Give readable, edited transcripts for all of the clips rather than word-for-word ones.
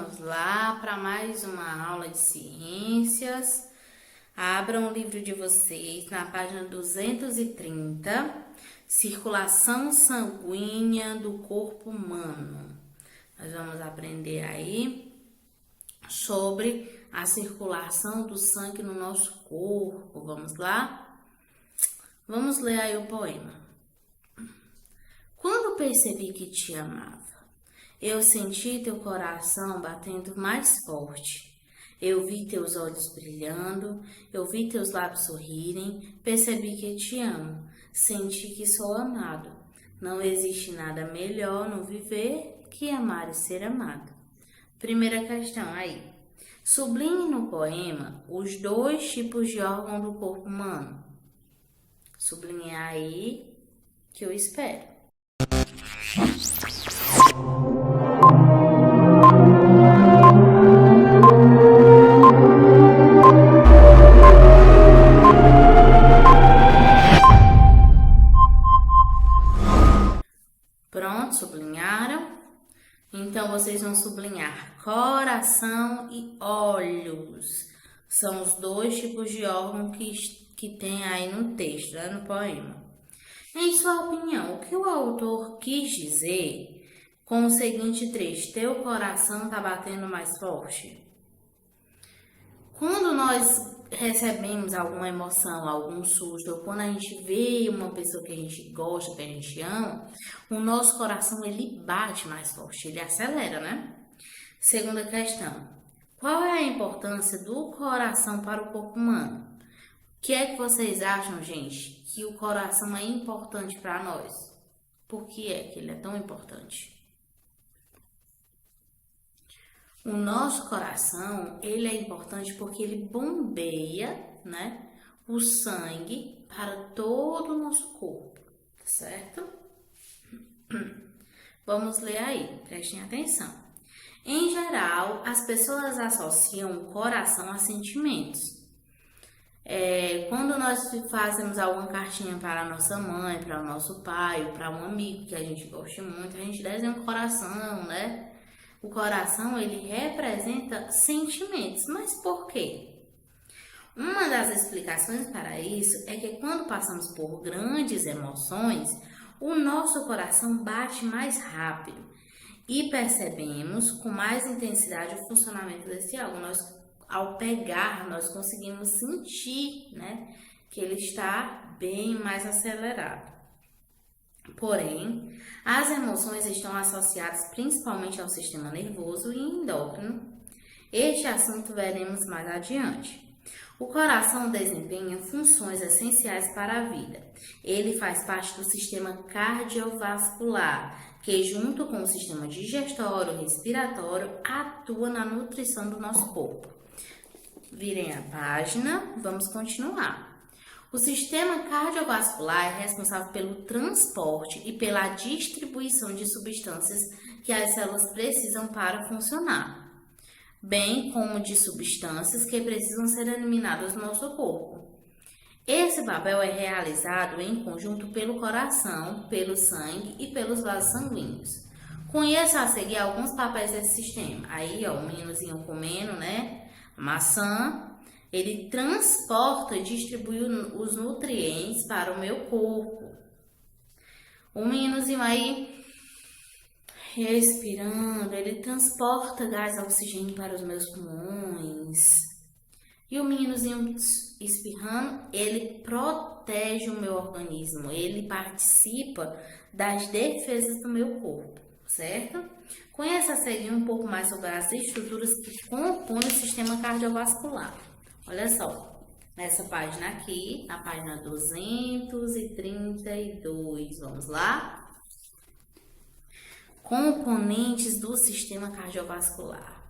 vamos lá para mais uma aula de ciências. Abram o livro de vocês na página 230, circulação sanguínea do corpo humano. Nós vamos aprender aí sobre a circulação do sangue no nosso corpo. Vamos lá? Vamos ler aí o poema. Quando percebi que te amava, eu senti teu coração batendo mais forte. Eu vi teus olhos brilhando, eu vi teus lábios sorrirem, percebi que te amo, senti que sou amado. Não existe nada melhor no viver que amar e ser amado. Primeira questão aí. Sublinhe no poema os dois tipos de órgão do corpo humano. Sublinhe aí que eu espero. Pronto, sublinharam? Então, vocês vão sublinhar coração e olhos. São os dois tipos de órgão que tem aí no texto, né, no poema. Em sua opinião, o que o autor quis dizer com o seguinte trecho? Teu coração está batendo mais forte? Quando nós recebemos alguma emoção, algum susto, ou quando a gente vê uma pessoa que a gente gosta, que a gente ama, o nosso coração ele bate mais forte, ele acelera, né? Segunda questão. Qual é a importância do coração para o corpo humano? O que é que vocês acham, gente, que o coração é importante para nós? Por que é que ele é tão importante? O nosso coração, ele é importante porque ele bombeia, né, o sangue para todo o nosso corpo, certo? Vamos ler aí, prestem atenção. Em geral, as pessoas associam o coração a sentimentos. Quando nós fazemos alguma cartinha para a nossa mãe, para o nosso pai, ou para um amigo que a gente gosta muito, a gente desenha um coração, né? O coração, ele representa sentimentos, mas por quê? Uma das explicações para isso é que quando passamos por grandes emoções, o nosso coração bate mais rápido e percebemos com mais intensidade o funcionamento desse órgão. Ao pegar, nós conseguimos sentir, né, que ele está bem mais acelerado. Porém, as emoções estão associadas principalmente ao sistema nervoso e endócrino. Este assunto veremos mais adiante. O coração desempenha funções essenciais para a vida. Ele faz parte do sistema cardiovascular, que junto com o sistema digestório e respiratório atua na nutrição do nosso corpo. Virem a página, vamos continuar. O sistema cardiovascular é responsável pelo transporte e pela distribuição de substâncias que as células precisam para funcionar, bem como de substâncias que precisam ser eliminadas do nosso corpo. Esse papel é realizado em conjunto pelo coração, pelo sangue e pelos vasos sanguíneos. Conheça a seguir alguns papéis desse sistema. Aí, ó, o meninozinho comendo, né? A maçã. Ele transporta e distribui os nutrientes para o meu corpo. O meninozinho aí respirando, ele transporta gás oxigênio para os meus pulmões. E o meninozinho espirrando, ele protege o meu organismo, ele participa das defesas do meu corpo, certo? Conheça a seguir um pouco mais sobre as estruturas que compõem o sistema cardiovascular. Olha só, nessa página aqui, na página 232, vamos lá? Componentes do sistema cardiovascular.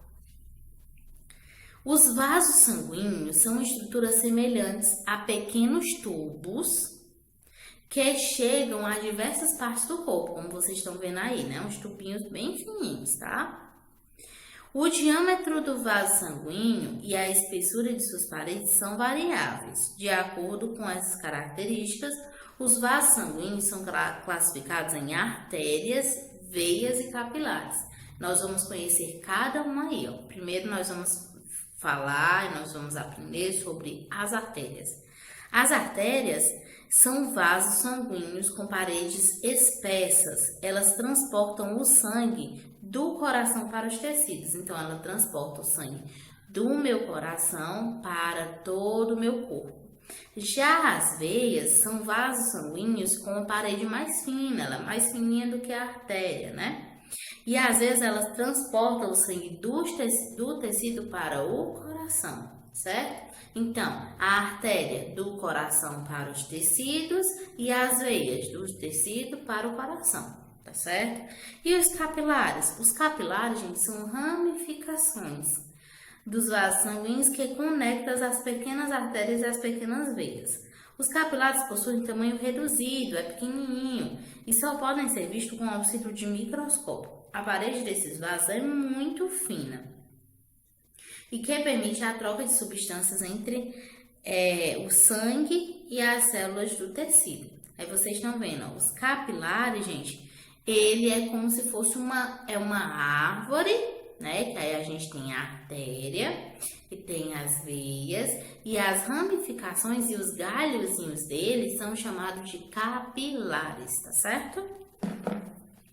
Os vasos sanguíneos são estruturas semelhantes a pequenos tubos que chegam a diversas partes do corpo, como vocês estão vendo aí, né? Uns tubinhos bem fininhos, tá? O diâmetro do vaso sanguíneo e a espessura de suas paredes são variáveis. De acordo com essas características, os vasos sanguíneos são classificados em artérias, veias e capilares. Nós vamos conhecer cada uma aí, ó. Primeiro nós vamos nós vamos aprender sobre as artérias. As artérias são vasos sanguíneos com paredes espessas. Elas transportam o sangue do coração para os tecidos. Então, ela transporta o sangue do meu coração para todo o meu corpo. Já as veias são vasos sanguíneos com parede mais fina, ela é mais fininha do que a artéria, né? E às vezes elas transportam o sangue do tecido para o coração, certo? Então, a artéria do coração para os tecidos e as veias do tecido para o coração, tá certo? E os capilares? Os capilares, gente, são ramificações dos vasos sanguíneos que conectam as pequenas artérias e as pequenas veias. Os capilares possuem tamanho reduzido, é pequenininho, e só podem ser vistos com auxílio de microscópio. A parede desses vasos é muito fina e que permite a troca de substâncias entre o sangue e as células do tecido. Aí vocês estão vendo, ó, os capilares, gente, ele é como se fosse uma árvore, né? Que aí a gente tem a artéria e tem as veias e as ramificações e os galhozinhos deles são chamados de capilares, tá certo?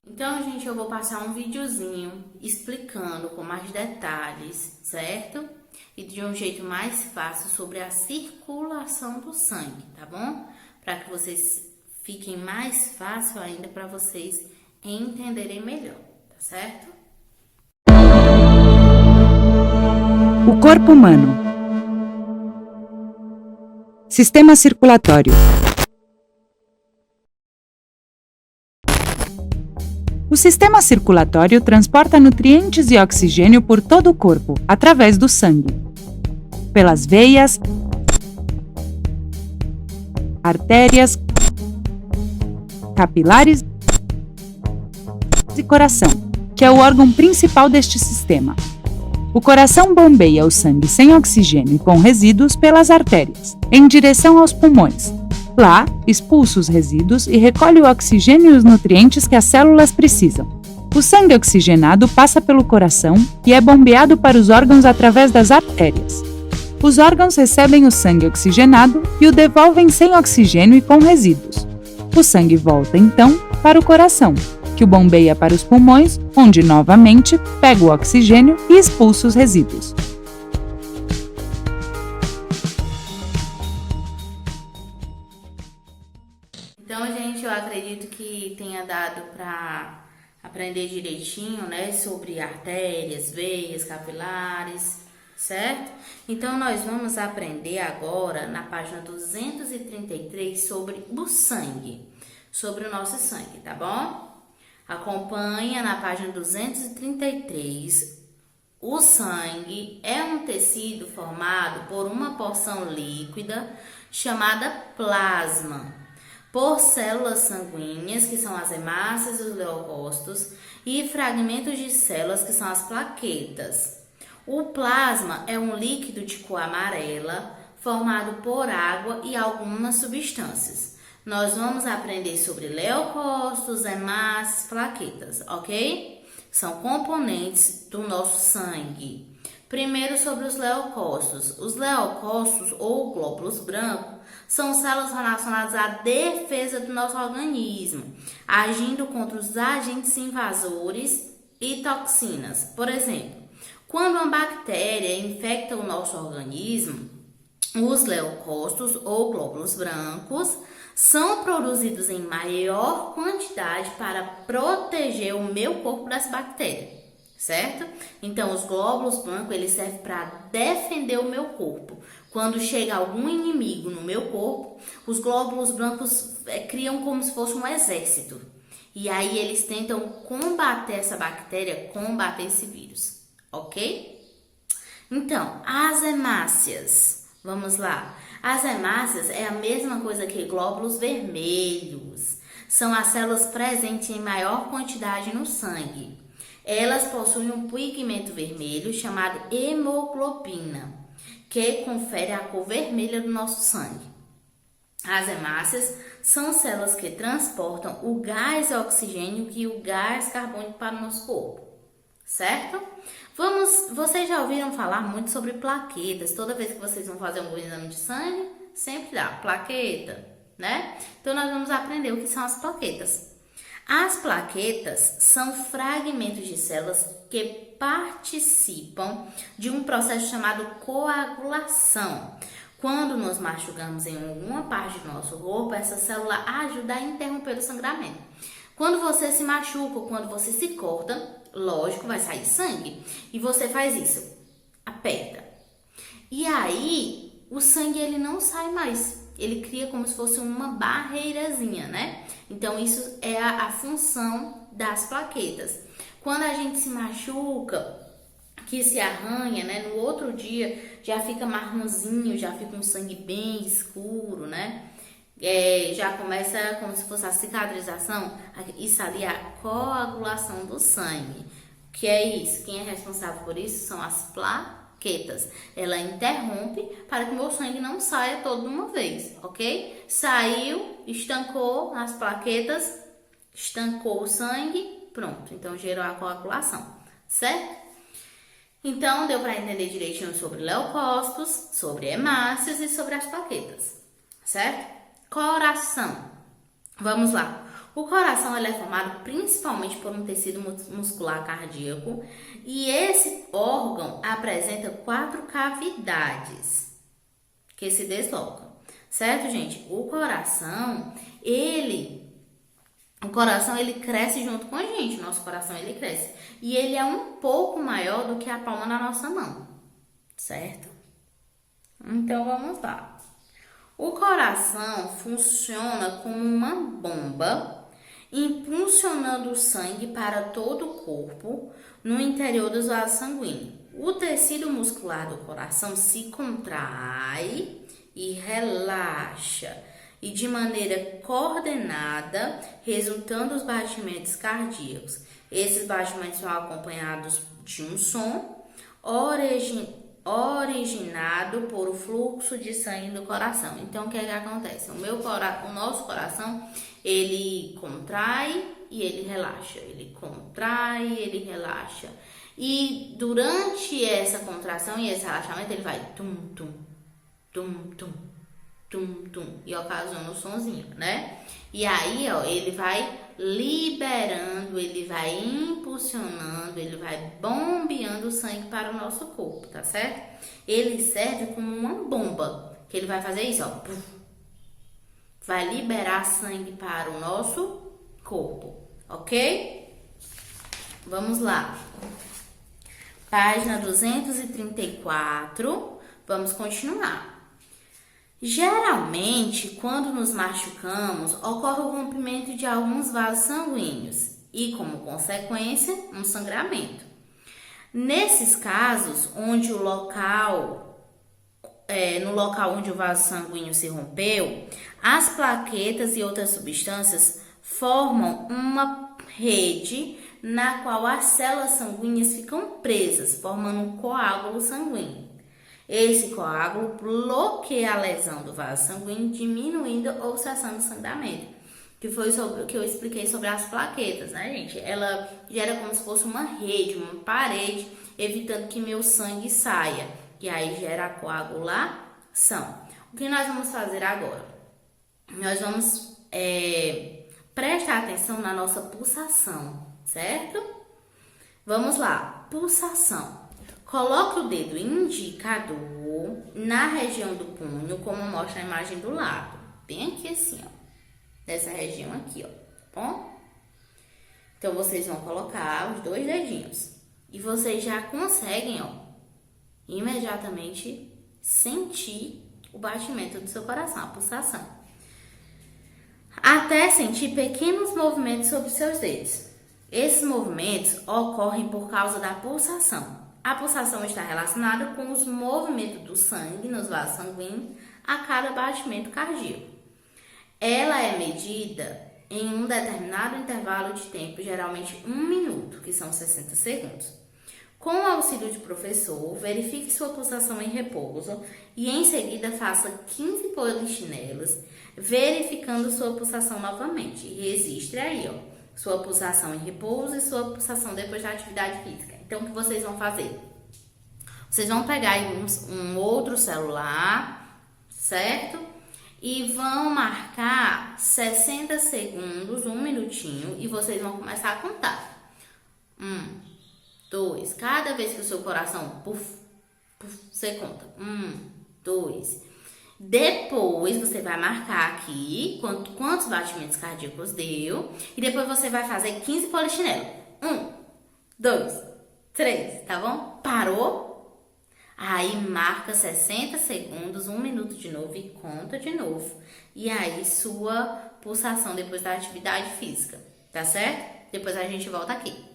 Então, gente, eu vou passar um videozinho explicando com mais detalhes, certo? E de um jeito mais fácil sobre a circulação do sangue, tá bom? Para que vocês fiquem mais fácil ainda para vocês entenderem melhor, tá certo? O corpo humano. Sistema circulatório. O sistema circulatório transporta nutrientes e oxigênio por todo o corpo, através do sangue, pelas veias, artérias, capilares e coração, que é o órgão principal deste sistema. O coração bombeia o sangue sem oxigênio e com resíduos pelas artérias, em direção aos pulmões. Lá, expulsa os resíduos e recolhe o oxigênio e os nutrientes que as células precisam. O sangue oxigenado passa pelo coração e é bombeado para os órgãos através das artérias. Os órgãos recebem o sangue oxigenado e o devolvem sem oxigênio e com resíduos. O sangue volta, então, para o coração, que o bombeia para os pulmões, onde, novamente, pega o oxigênio e expulsa os resíduos. Então, gente, eu acredito que tenha dado para aprender direitinho, né, sobre artérias, veias, capilares, certo? Então, nós vamos aprender agora na página 233 sobre o sangue, sobre o nosso sangue, tá bom? Acompanha na página 233. O sangue é um tecido formado por uma porção líquida chamada plasma, por células sanguíneas, que são as hemácias e os leucócitos, e fragmentos de células, que são as plaquetas. O plasma é um líquido de cor amarela, formado por água e algumas substâncias. Nós vamos aprender sobre leucócitos, hemácias, plaquetas, ok? São componentes do nosso sangue. Primeiro, sobre os leucócitos. Os leucócitos, ou glóbulos brancos, são células relacionadas à defesa do nosso organismo, agindo contra os agentes invasores e toxinas. Por exemplo, quando uma bactéria infecta o nosso organismo, os leucócitos, ou glóbulos brancos, são produzidos em maior quantidade para proteger o meu corpo dessa bactéria, certo? Então, os glóbulos brancos, eles servem para defender o meu corpo. Quando chega algum inimigo no meu corpo, os glóbulos brancos criam como se fosse um exército. E aí, eles tentam combater essa bactéria, combater esse vírus, ok? Então, as hemácias. Vamos lá. As hemácias é a mesma coisa que glóbulos vermelhos. São as células presentes em maior quantidade no sangue. Elas possuem um pigmento vermelho chamado hemoglobina, que confere a cor vermelha do nosso sangue. As hemácias são células que transportam o gás oxigênio e o gás carbônico para o nosso corpo, certo? Vocês já ouviram falar muito sobre plaquetas? Toda vez que vocês vão fazer um exame de sangue, sempre dá plaqueta, né? Então, nós vamos aprender o que são as plaquetas. As plaquetas são fragmentos de células que participam de um processo chamado coagulação. Quando nos machucamos em alguma parte do nosso corpo, essa célula ajuda a interromper o sangramento. Quando você se machuca ou quando você se corta, lógico, vai sair sangue. E você faz isso, aperta. E aí, o sangue ele não sai mais. Ele cria como se fosse uma barreirazinha, né? Então, isso é a função das plaquetas. Quando a gente se machuca, que se arranha, né? No outro dia já fica marronzinho, já fica um sangue bem escuro, né? Já começa como se fosse a cicatrização. Isso ali é a coagulação do sangue. O que é isso? Quem é responsável por isso são as plaquetas. Ela interrompe para que o meu sangue não saia todo de uma vez, ok? Saiu, estancou nas plaquetas, estancou o sangue, pronto. Então gerou a coagulação, certo? Então, deu para entender direitinho sobre leucócitos, sobre hemácias e sobre as plaquetas, certo? Coração. Vamos lá. O coração ele é formado principalmente por um tecido muscular cardíaco e esse órgão apresenta 4 cavidades que se deslocam, certo, gente? O coração, ele cresce junto com a gente, nosso coração ele cresce. E ele é um pouco maior do que a palma da nossa mão, certo? Então, vamos lá. O coração funciona como uma bomba, impulsionando o sangue para todo o corpo no interior dos vasos sanguíneos. O tecido muscular do coração se contrai e relaxa, e de maneira coordenada, resultando os batimentos cardíacos. Esses batimentos são acompanhados de um som originado por o fluxo de sangue do coração. Então, o que é que acontece? O nosso coração, ele contrai e ele relaxa. Ele contrai e ele relaxa. E durante essa contração e esse relaxamento, ele vai tum, tum, tum, tum, tum, tum, e ocasiona o sonzinho, né? E aí, ó, ele vai liberando, ele vai impulsionando, ele vai bombeando o sangue para o nosso corpo, tá certo? Ele serve como uma bomba, que ele vai fazer isso, ó, vai liberar sangue para o nosso corpo, ok? Vamos lá. Página 234, vamos continuar. Geralmente, quando nos machucamos, ocorre o rompimento de alguns vasos sanguíneos e, como consequência, um sangramento. Nesses casos, no local onde o vaso sanguíneo se rompeu, as plaquetas e outras substâncias formam uma rede na qual as células sanguíneas ficam presas, formando um coágulo sanguíneo. Esse coágulo bloqueia a lesão do vaso sanguíneo, diminuindo ou cessando o sangramento. Que foi sobre o que eu expliquei sobre as plaquetas, né, gente? Ela gera como se fosse uma rede, uma parede, evitando que meu sangue saia. E aí gera a coagulação. O que nós vamos fazer agora? Nós vamos prestar atenção na nossa pulsação, certo? Vamos lá, pulsação. Coloque o dedo indicador na região do punho, como mostra a imagem do lado. Bem aqui assim, ó. Nessa região aqui, ó. Tá bom? Então, vocês vão colocar os 2 dedinhos. E vocês já conseguem, ó, imediatamente sentir o batimento do seu coração, a pulsação. Até sentir pequenos movimentos sobre seus dedos. Esses movimentos ocorrem por causa da pulsação. A pulsação está relacionada com os movimentos do sangue nos vasos sanguíneos a cada batimento cardíaco. Ela é medida em um determinado intervalo de tempo, geralmente 1 minuto, que são 60 segundos. Com o auxílio de professor, verifique sua pulsação em repouso e em seguida faça 15 polichinelos, verificando sua pulsação novamente. E registre aí, ó, sua pulsação em repouso e sua pulsação depois da atividade física. Então, o que vocês vão fazer? Vocês vão pegar aí um outro celular, certo? E vão marcar 60 segundos, 1 minutinho, e vocês vão começar a contar. 2. Cada vez que o seu coração puf, puf, você conta. 2. Depois você vai marcar aqui quantos batimentos cardíacos deu. E depois você vai fazer 15 polichinelo. 1, 2, 3, tá bom? Parou? Aí marca 60 segundos, 1 minuto de novo e conta de novo. E aí sua pulsação depois da atividade física, tá certo? Depois a gente volta aqui.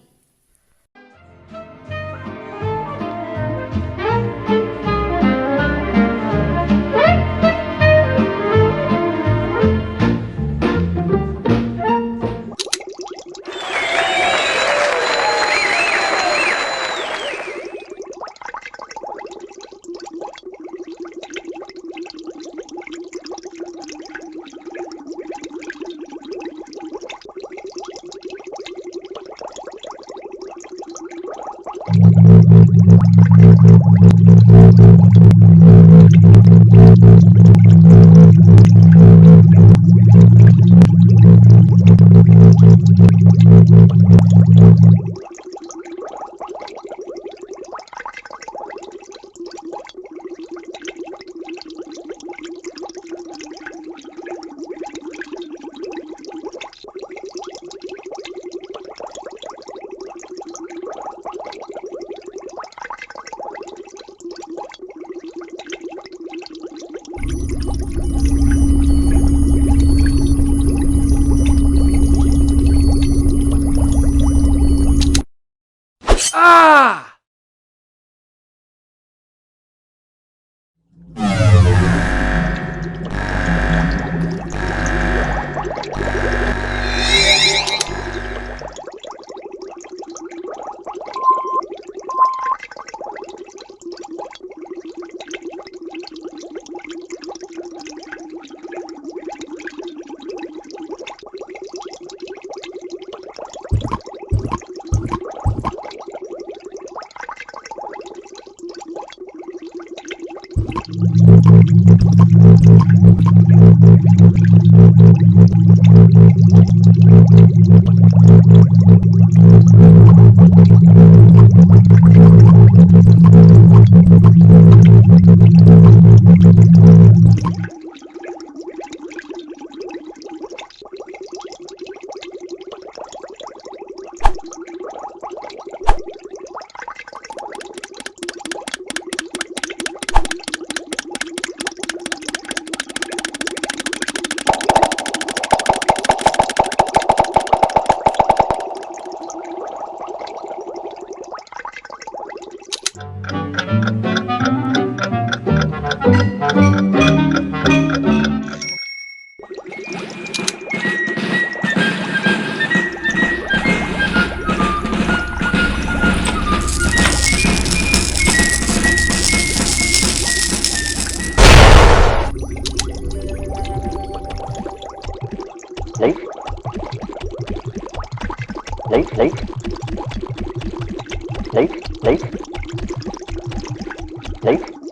Late.